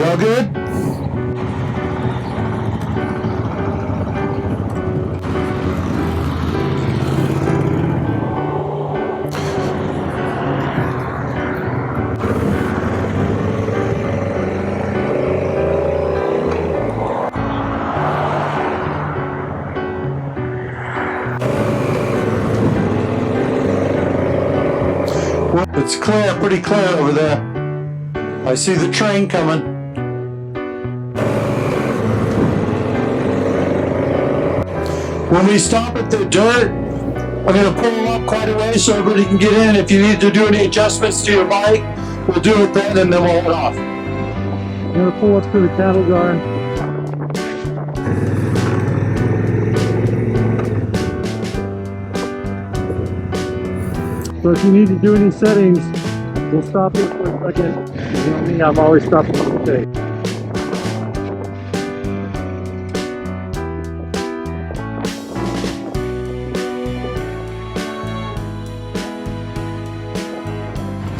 All good? It's clear, pretty clear over there. I see the train coming. When we stop at the dirt, I'm going to pull up quite a way so everybody can get in. If you need to do any adjustments to your bike, we'll do it then and then we'll head off. I'm going to pull up to the cattle guard. So if you need to do any settings, we'll stop here for a second. You know me, I'm always stopping for the day.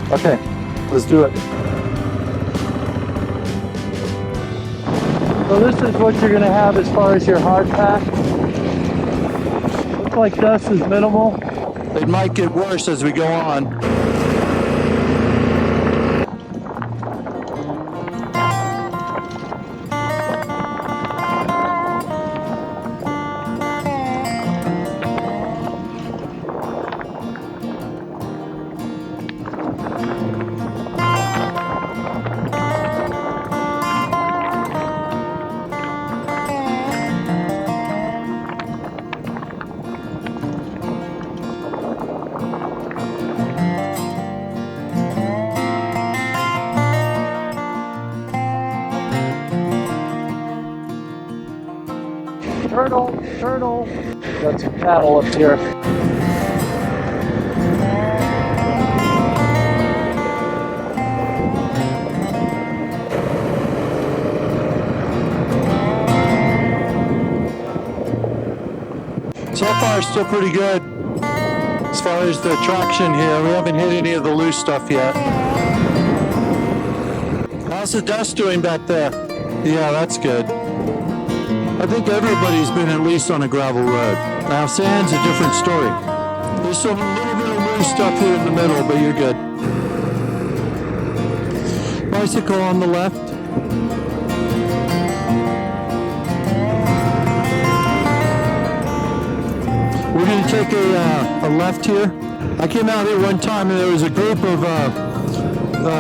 Okay, let's do it. So this is what you're going to have as far as your hard pack. Looks like dust is minimal. It might get worse as we go on. Turtle. Got some cattle up here. So far, still pretty good. As far as the traction here, we haven't hit any of the loose stuff yet. How's the dust doing back there? Yeah, that's good. I think everybody's been at least on a gravel road. Now sand's a different story. There's some little bit of loose stuff here in the middle, but you're good. Bicycle on the left. We're going to take a left here. I came out here one time and there was a group of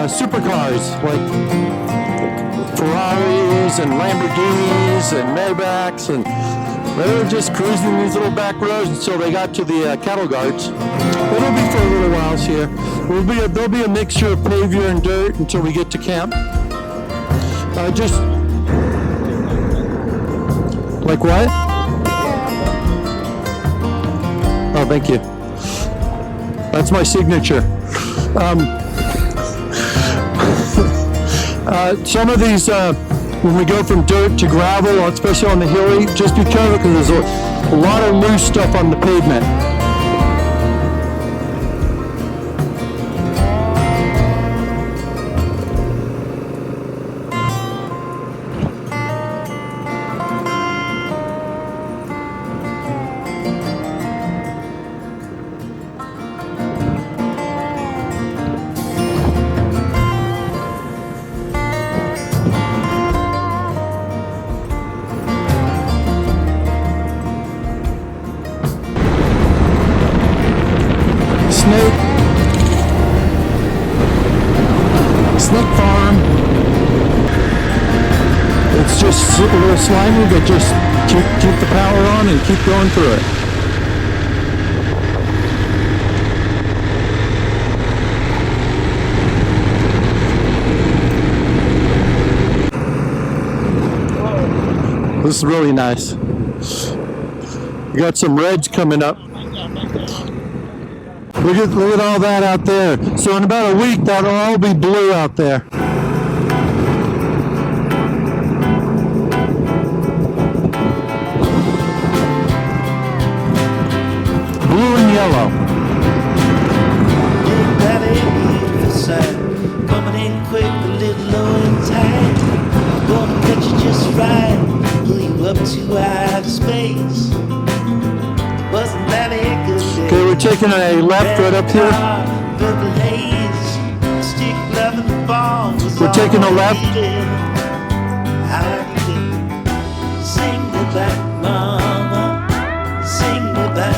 supercars, like Ferraris and Lamborghinis and Maybachs, and they were just cruising these little back roads until they got to the cattle guards. It'll be for a little while here. There'll be a mixture of pavement and dirt until we get to camp. Just like what? Oh, thank you. That's my signature. Some of these, when we go from dirt to gravel, especially on the hilly, just be careful because there's a lot of loose stuff on the pavement. Snake farm. It's just a little slimy, but just keep the power on and keep going through it. This is really nice. We got some reds coming up. Look at all that out there. So in about a week, that'll all be blue out there. Blue and yellow. Coming in quick, a little low in time. taking a left right up here. We're taking a left. Sing me back, mama. Sing me back.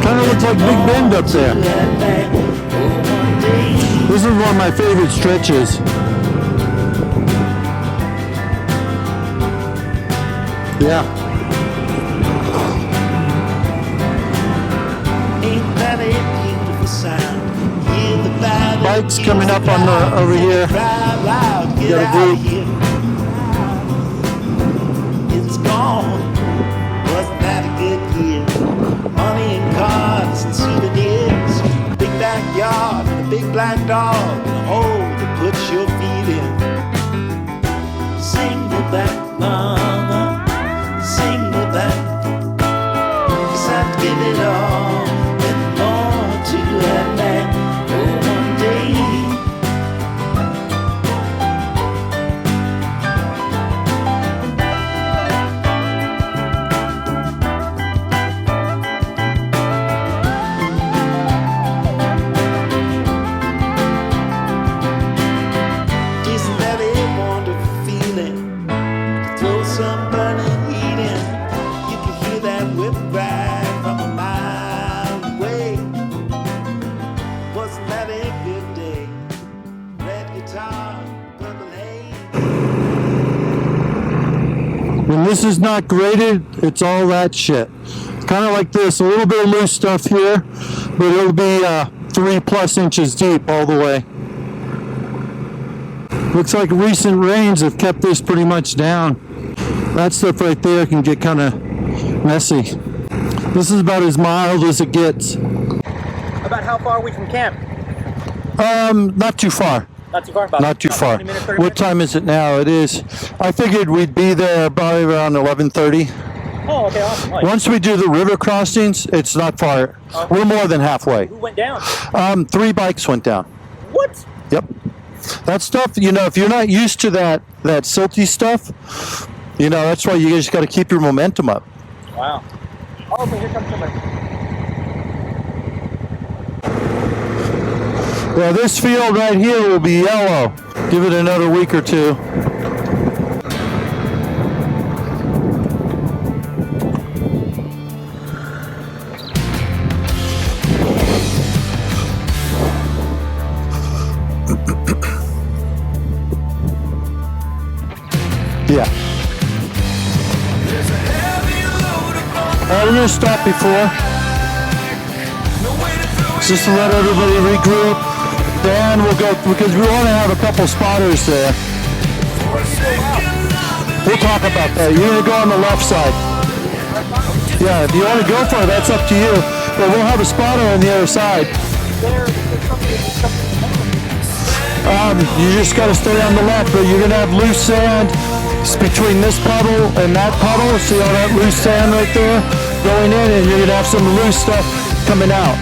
Kind of looks like Big Bend up there. This is one of my favorite stretches. Yeah. Ain't that a beautiful sound? Hear the battle, Bikes coming up on the over here. Got a group. It's gone. Wasn't that a good year? Money and cards and souvenirs. Big backyard and a big black dog and a hole to put your feet in. Sing me back, mama. Sing me back. 'Cause I'd give it all and more to that man. Oh, one day. Isn't that a wonderful feeling? To throw some burning heat in. You can hear that whip ride from a mile away. Wasn't that a good day? Red guitar, purple haze. When this is not graded, it's all that shit. Kind of like this, a little bit of loose stuff here, but it'll be 3+ inches deep all the way. Looks like recent rains have kept this pretty much down. That stuff right there can get kind of messy. This is about as mild as it gets. About how far are we from camp? Not too far. Not too far? About, Not too about far. 20 minutes, 30 What minutes? time is it now? It is. I figured we'd be there probably around 11:30. Oh, okay, awesome. Nice. Once we do the river crossings, it's not far. Okay. We're more than halfway. Who went down? 3 bikes went down. What? Yep. That stuff, you know, if you're not used to that silty stuff, you know, that's why you just got to keep your momentum up. Wow. Oh, okay, here comes somebody. Well, this field right here will be yellow. Give it another week or two. Yeah. We're gonna stop before, just to let everybody regroup. Dan will go, because we want to have a couple spotters there. We'll talk about that. You're gonna go on the left side. Yeah, if you want to go for it, that's up to you. But we'll have a spotter on the other side. You just got to stay on the left, but you're gonna have loose sand. It's between this puddle and that puddle. See all that loose sand right there going in, and you're gonna have some loose stuff coming out.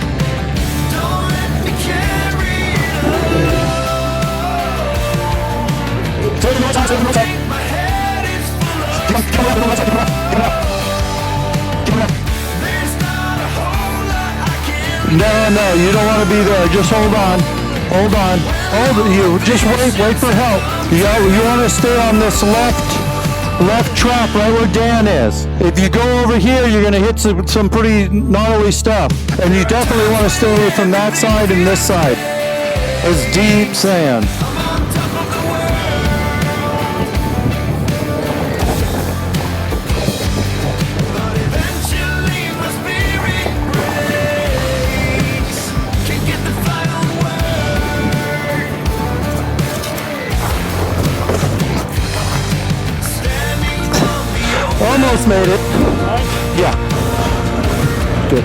No, you don't want to be there. Just hold on. Hold on. You just wait for help. You want to stay on this left track right where Dan is. If you go over here, you're going to hit some pretty gnarly stuff. And you definitely want to stay away from that side and this side. It's deep sand. Almost made it. Yeah. Good.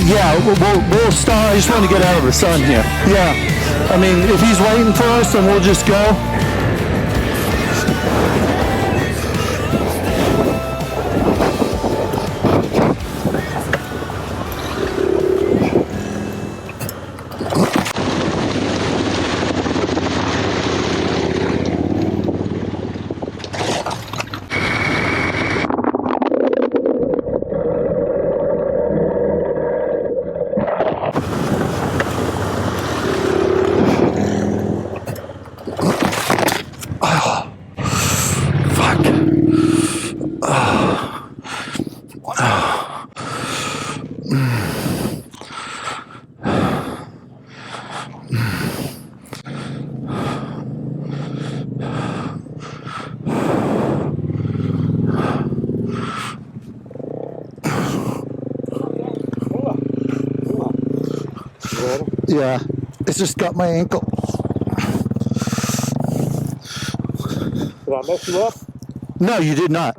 Yeah, we'll start. I just want to get out of the sun here. Yeah. I mean, if he's waiting for us, then we'll just go. Yeah, it's just got my ankle. Did I mess you up? No, you did not.